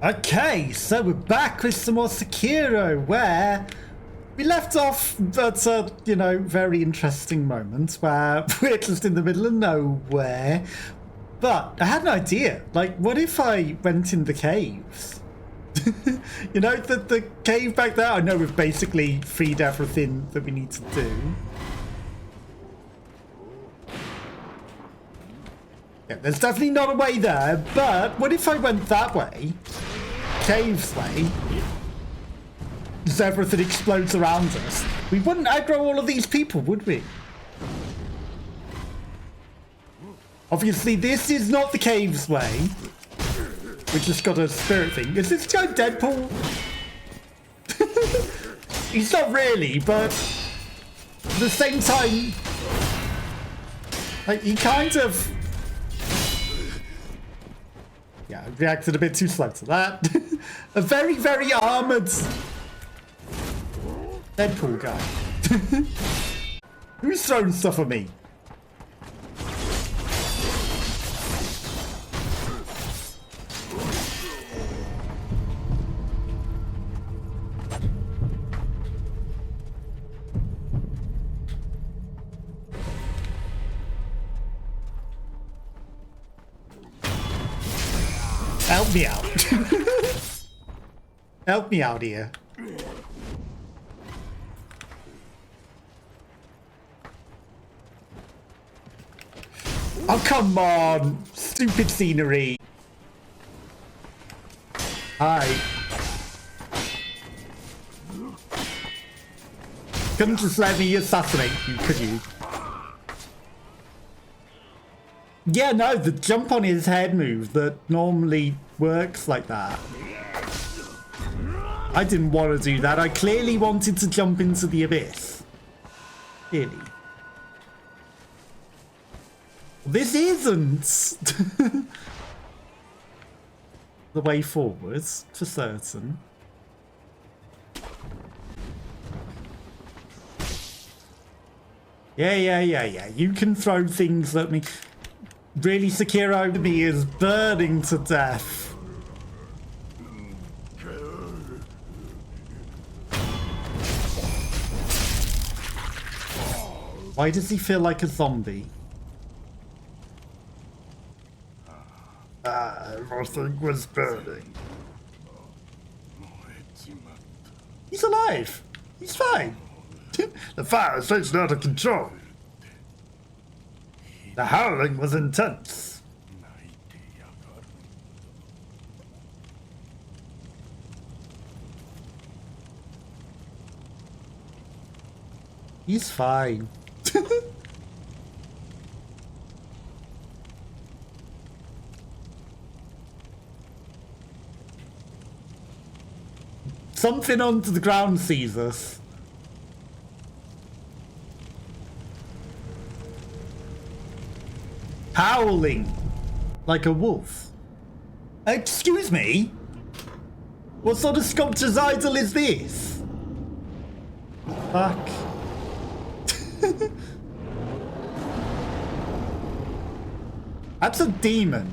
Okay, so we're back with some more Sekiro, where we left off at a, very interesting moment where we're just in the middle of nowhere. But I had an idea. Like, what if I went in the caves? The cave back there, I know we've basically freed everything that we need to do. Yeah, there's definitely not a way there, but what if I went that way? Caves way, as everything explodes around us. We wouldn't aggro all of these people, would we? Obviously, this is not the caves way. We just got a spirit thing. Is this guy Deadpool? He's not really, but at the same time, like, he kind of... Yeah, I reacted a bit too slow to that. A very, very armored Deadpool guy. Who's throwing stuff at me? Help me out. Help me out here. Oh, come on. Stupid scenery. Hi. Couldn't just let me assassinate you, could you? Yeah, no, the jump on his head move that normally works like that. I didn't want to do that. I clearly wanted to jump into the abyss. Clearly. This isn't the way forwards, for certain. Yeah. You can throw things at me. Really, Sekiro, me is burning to death. Why does he feel like a zombie? Everything was burning. He's alive. He's fine. The fire is raging out of control. The howling was intense. He's fine. Something onto the ground sees us. Howling like a wolf. Excuse me? What sort of sculpture's idol is this? Fuck. That's a demon.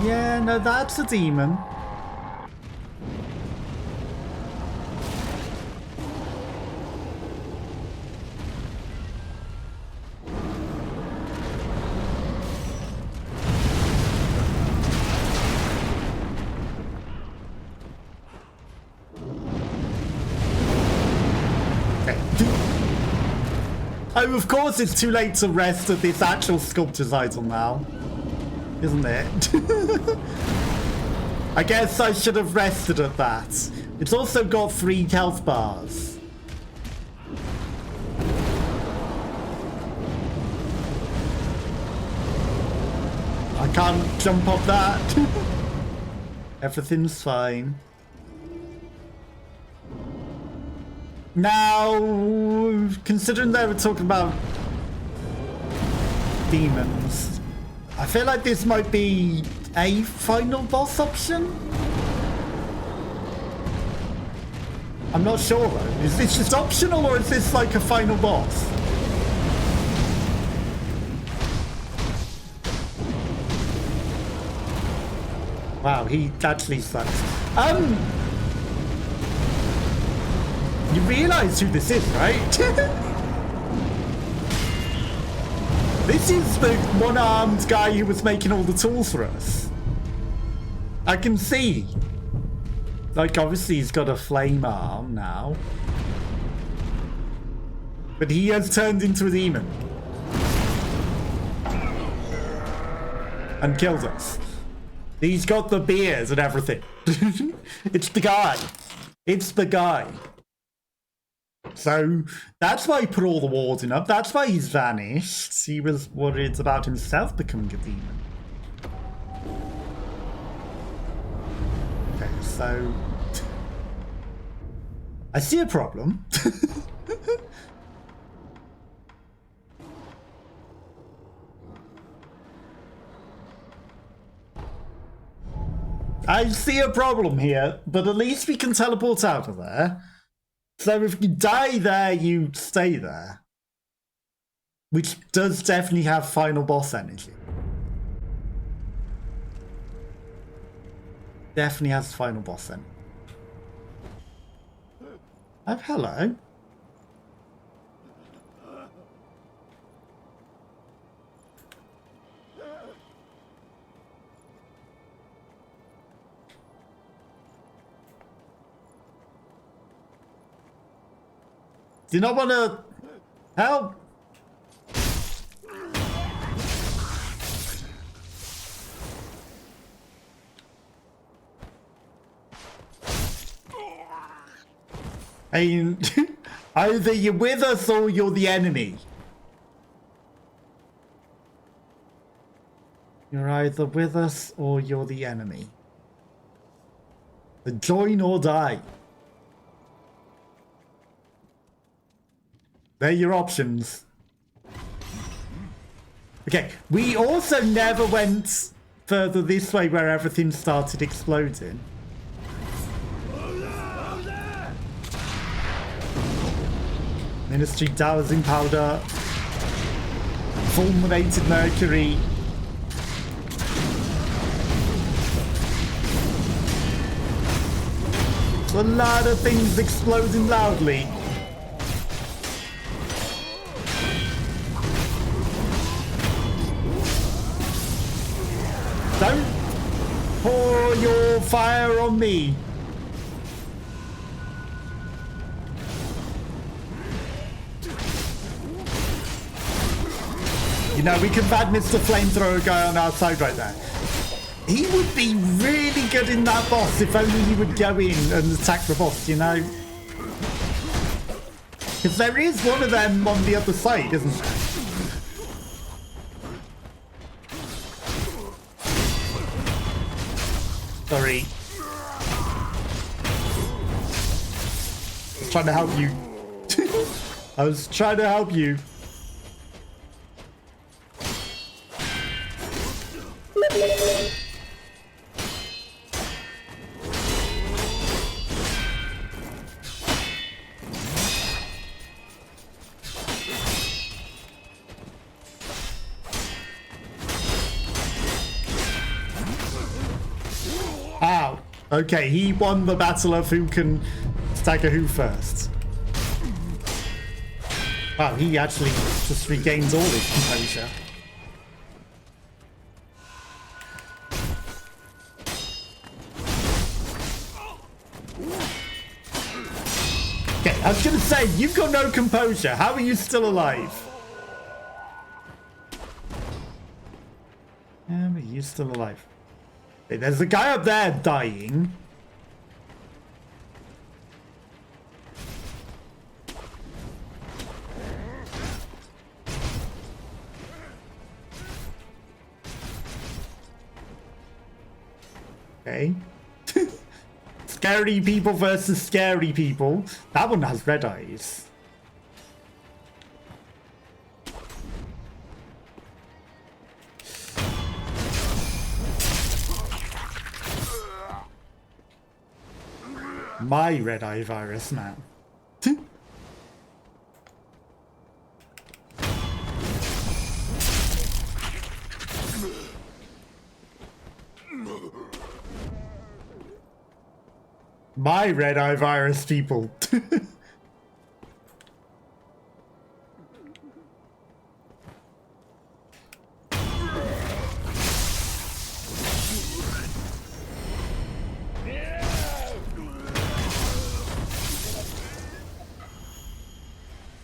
Yeah, no, that's a demon. Oh, of course it's too late to rest at this actual sculpture's idol now. Isn't it? I guess I should have rested at that. It's also got 3 health bars. I can't jump off that. Everything's fine. Now, considering they were talking about demons, I feel like this might be a final boss option. I'm not sure though. Is this just optional or is this like a final boss? Wow, he actually sucks. You realize who this is, right? This is the one-armed guy who was making all the tools for us. I can see. Like, obviously he's got a flame arm now. But he has turned into a demon. And killed us. He's got the beers and everything. It's the guy. It's the guy. So that's why he put all the warding up. That's why he's vanished. He was worried about himself becoming a demon. Okay, so I see a problem. I see a problem here, but at least we can teleport out of there. So if you die there, you stay there. Which does definitely have final boss energy. Definitely has final boss energy. Oh, hello. Do you not want to help? I mean, either you're with us or you're the enemy. You're either with us or you're the enemy. Join or die. They're your options. Okay, we also never went further this way where everything started exploding. Ministry dowsing powder. Fulminated mercury. A lot of things exploding loudly. Don't pour your fire on me. You know, we can bad Mr. Flamethrower guy on our side right there. He would be really good in that boss if only he would go in and attack the boss, you know? Because there is one of them on the other side, isn't there? Sorry. I was trying to help you. I was trying to help you. Ow. Okay, he won the battle of who can stagger who first. Wow, he actually just regains all his composure. Okay, I was gonna say, you've got no composure. How are you still alive? How are you still alive? Hey, there's a guy up there dying. Okay. Scary people versus scary people. That one has red eyes. My red eye virus now. My red eye virus people.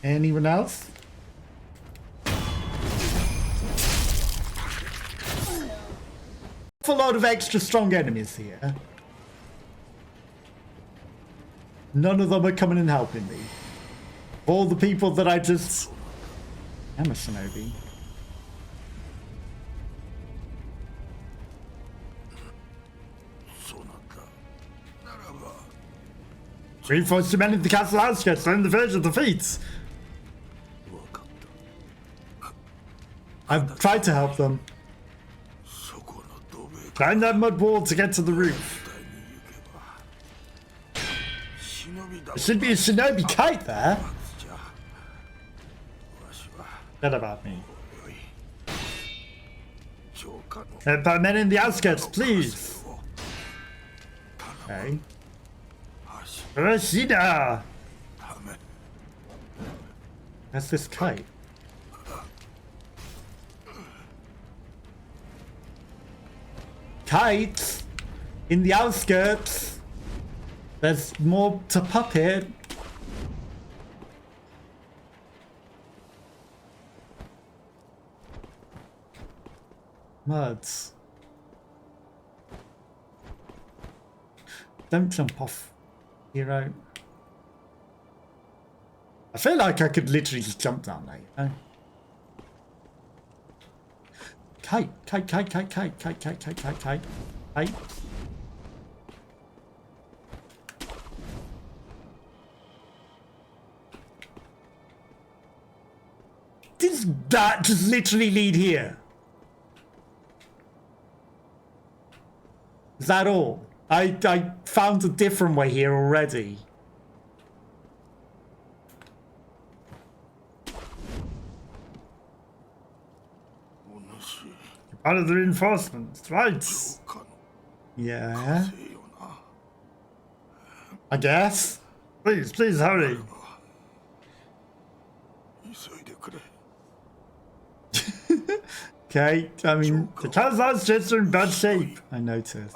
Anyone else? A lot of extra strong enemies here. None of them are coming and helping me. All the people that I just... I'm a shinobi. Reinforce your men in the castle outskirts and the verge of defeat. I've tried to help them. Climb that mud wall to get to the roof. There should be a shinobi kite there. Forget about me. By men in the outskirts, please. Okay. Rashida! That's this kite. Kites in the outskirts. There's more to puppet. Muds. Don't jump off, hero. I feel like I could literally just jump down there, you know? Kite, kite, kite, kite, kite, kite, kite, kite, kite, kite, kite. Does that just literally lead here? Is that all? I found a different way here already. Part of the reinforcements, right? Yeah. I guess. Please, please hurry. Okay, I mean, the Kazans just are in bad shape, I noticed.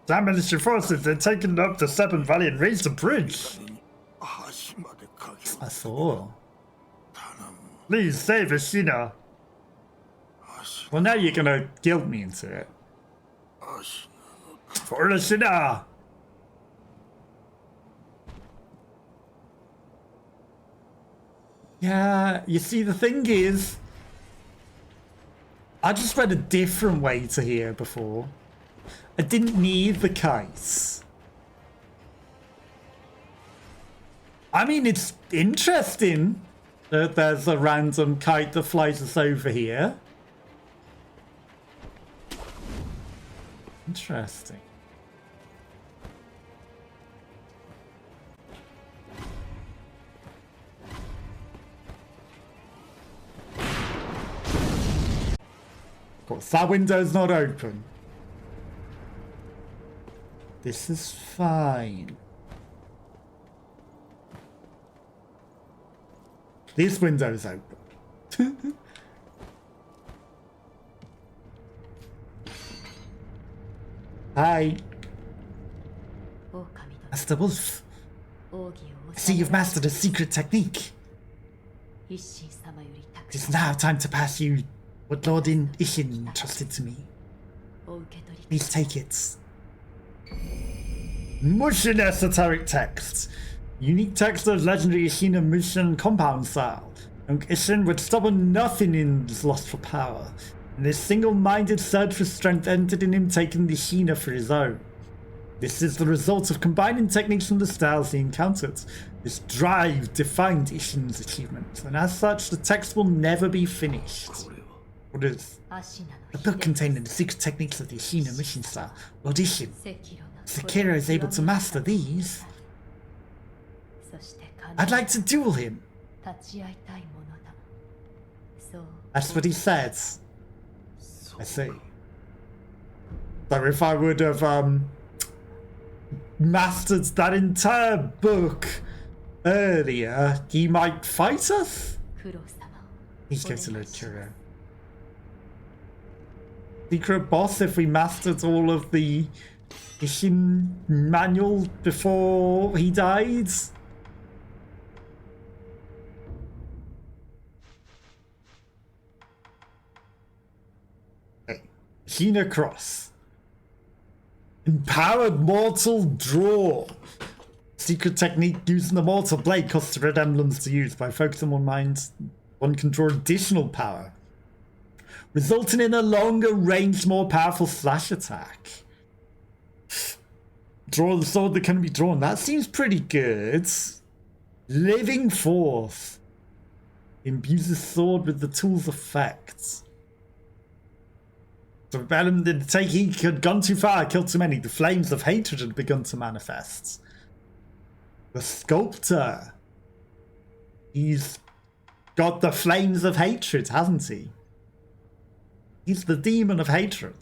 Damn military forces, they're taking up the Steppen Valley and raised the bridge. I saw. Please save Ashina. Well, now you're gonna guilt me into it. For Ashina! Yeah, you see, the thing is, I just went a different way to here before. I didn't need the kites. I mean, it's interesting that there's a random kite that flies us over here. Interesting. Of course, that window's not open. This is fine. This window's open. Hi. Master Wolf. I see you've mastered a secret technique. It is now time to pass you what Lord Ishin entrusted to me. Please take it. Mushin esoteric text. Unique text of legendary Ishina Mushin compound style. Young Ishin would stop on nothing in his lust for power. And this single-minded search for strength ended in him taking the Ishina for his own. This is the result of combining techniques from the styles he encountered. This drive defined Ishin's achievement, and as such, the text will never be finished. What is? A book containing the secret techniques of the Ishina mission style. Lord Ishin. Sekiro is able to master these. I'd like to duel him. That's what he said. I see. So if I would have mastered that entire book earlier, he might fight us? He's going to learn Churro. Secret boss if we mastered all of the mission manual before he died? Okay. Hina Cross. Empowered Mortal Draw. Secret technique using the Mortal Blade costs red emblems to use. By focusing on mind, one can draw additional power, resulting in a longer range, more powerful slash attack. Draw the sword that can be drawn. That seems pretty good. Living Force. Imbues the sword with the tool's effects. The rebellion did take he had gone too far, killed too many. The flames of hatred had begun to manifest. The sculptor. He's got the flames of hatred, hasn't he? He's the demon of hatred.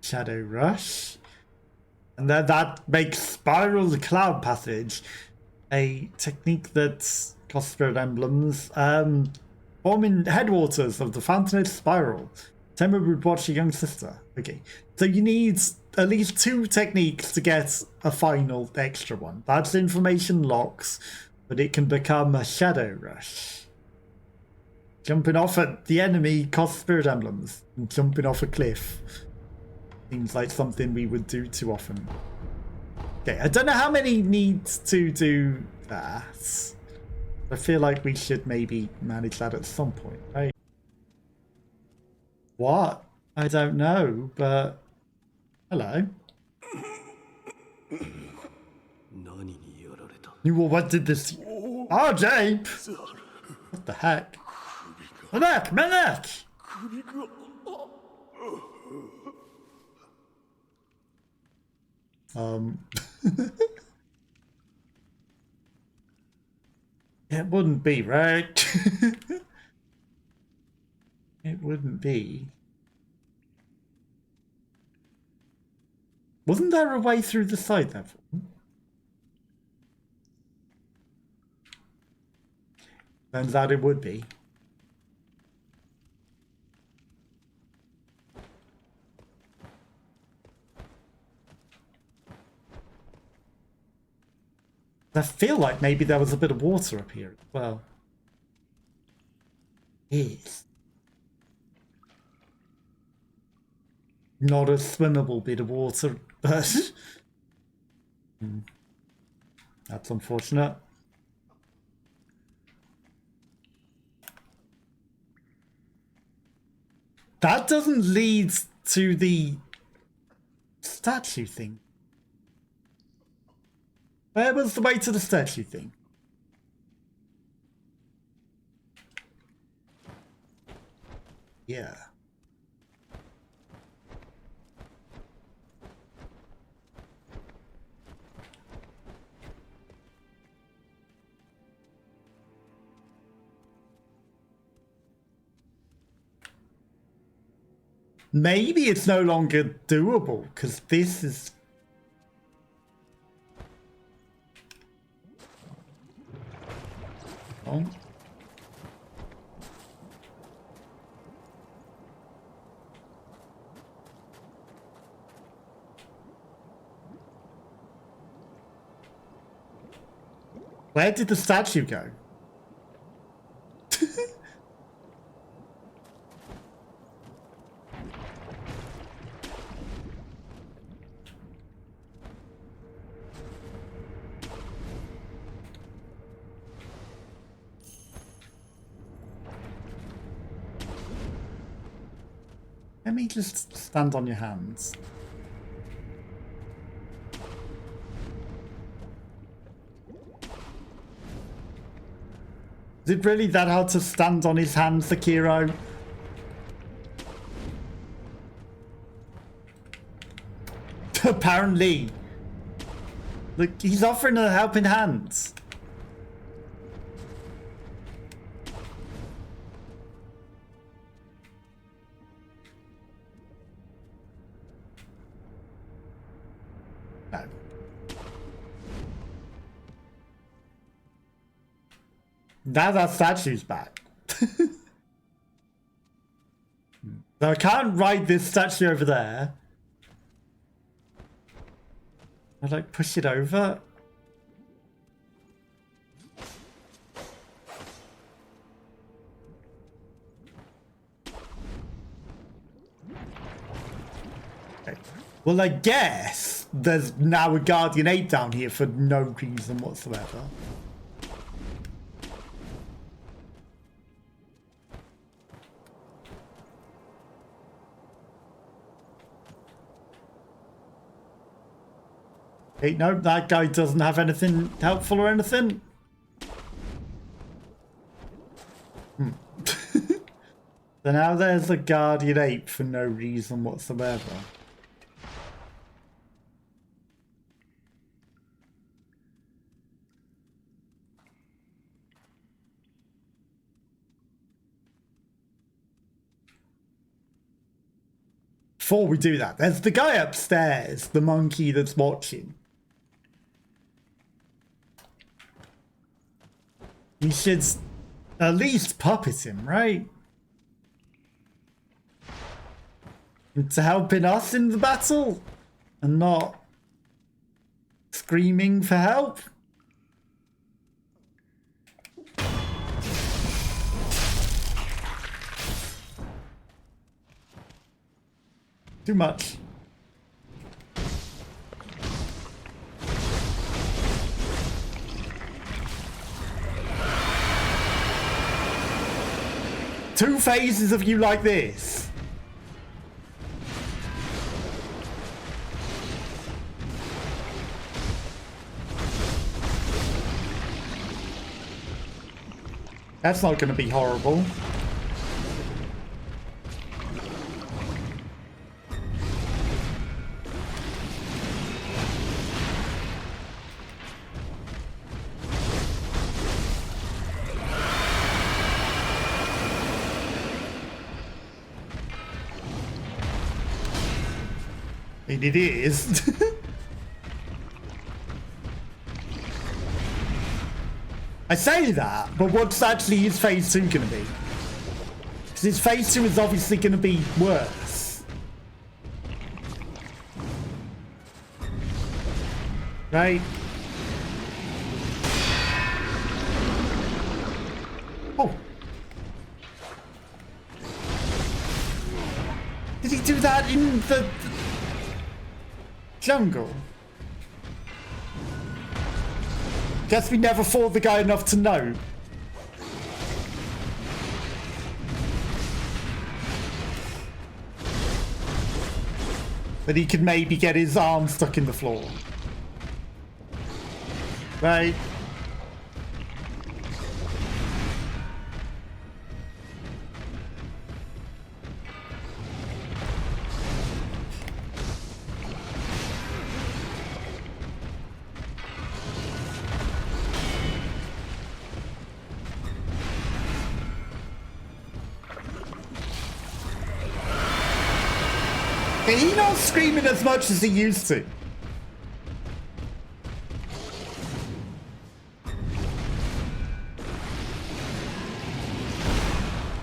Shadow Rush. And then that makes Spiral the Cloud Passage a technique that costs spirit emblems. Forming headwaters of the Fountainhead Spiral. Temper would watch your young sister. Okay. So you need at least 2 techniques to get a final extra one. That's information locks, but it can become a Shadow Rush. Jumping off at the enemy costs spirit emblems. And jumping off a cliff seems like something we would do too often. Okay, I don't know how many needs to do that. I feel like we should maybe manage that at some point, right? What? I don't know, but hello. Well, what did this? Oh, Jape! What the heck? My neck! My neck! It wouldn't be, right? It wouldn't be. Wasn't there a way through the side level? Turns out it would be. I feel like maybe there was a bit of water up here as well. Yes. Not a swimmable bit of water, but that's unfortunate. That doesn't lead to the statue thing. Where was the way to the statue thing? Yeah. Maybe it's no longer doable because this is... Oh. Where did the statue go? Let me just stand on your hands. Is it really that hard to stand on his hands, Sekiro? Apparently. Look, he's offering a helping hand. No. Now that statue's back. So I can't ride this statue over there. I like push it over. Okay. Well, I guess there's now a Guardian Ape down here for no reason whatsoever. Hey, no, that guy doesn't have anything helpful or anything. So now there's a Guardian Ape for no reason whatsoever. Before we do that, there's the guy upstairs, the monkey that's watching. We should at least puppet him, right? Into helping us in the battle and not screaming for help. Too much. Two phases of you like this. That's not going to be horrible. And it is. I say that, but what's actually his phase 2 going to be? Because his phase 2 is obviously going to be worse. Right? Oh. Did he do that in the jungle? Guess we never fought the guy enough to know. That he could maybe get his arm stuck in the floor. Right. He's not screaming as much as he used to.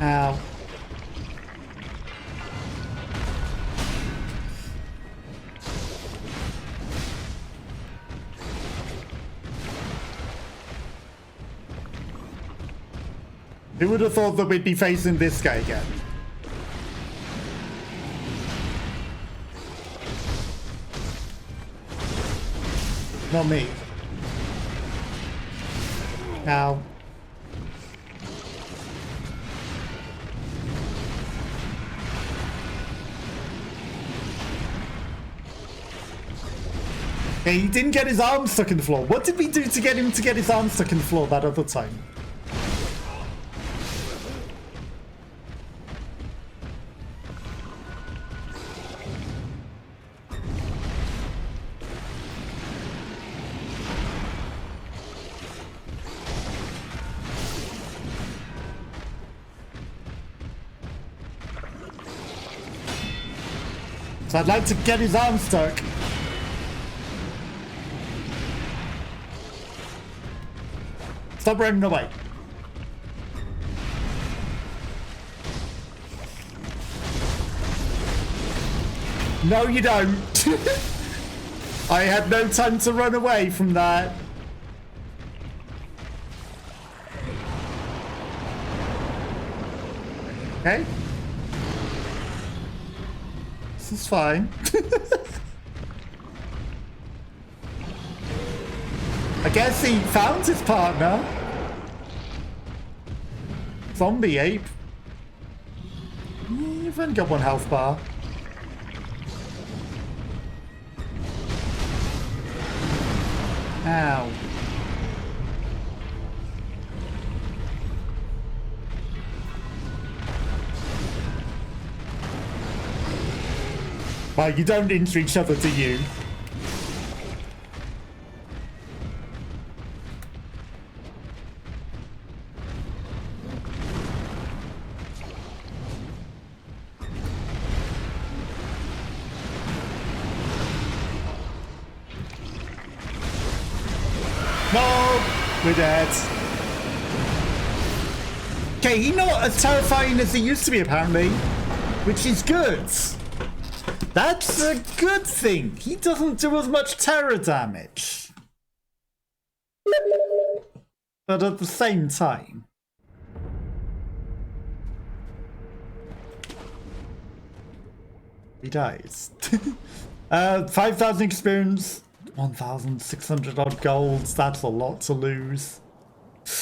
Ow. Who would have thought that we'd be facing this guy again? Not me. Ow. Hey, he didn't get his arm stuck in the floor. What did we do to get him to get his arm stuck in the floor that other time? So I'd like to get his arm stuck. Stop running away. No, you don't. I had no time to run away from that. Okay. This is fine. I guess he found his partner. Zombie ape. You've only got one health bar. Ow. Well, you don't injure each other, do you? No! We're dead. Okay, he's not as terrifying as he used to be, apparently. Which is good. That's a good thing. He doesn't do as much terror damage. But at the same time... he dies. 5,000 experience, 1,600 odd golds. That's a lot to lose.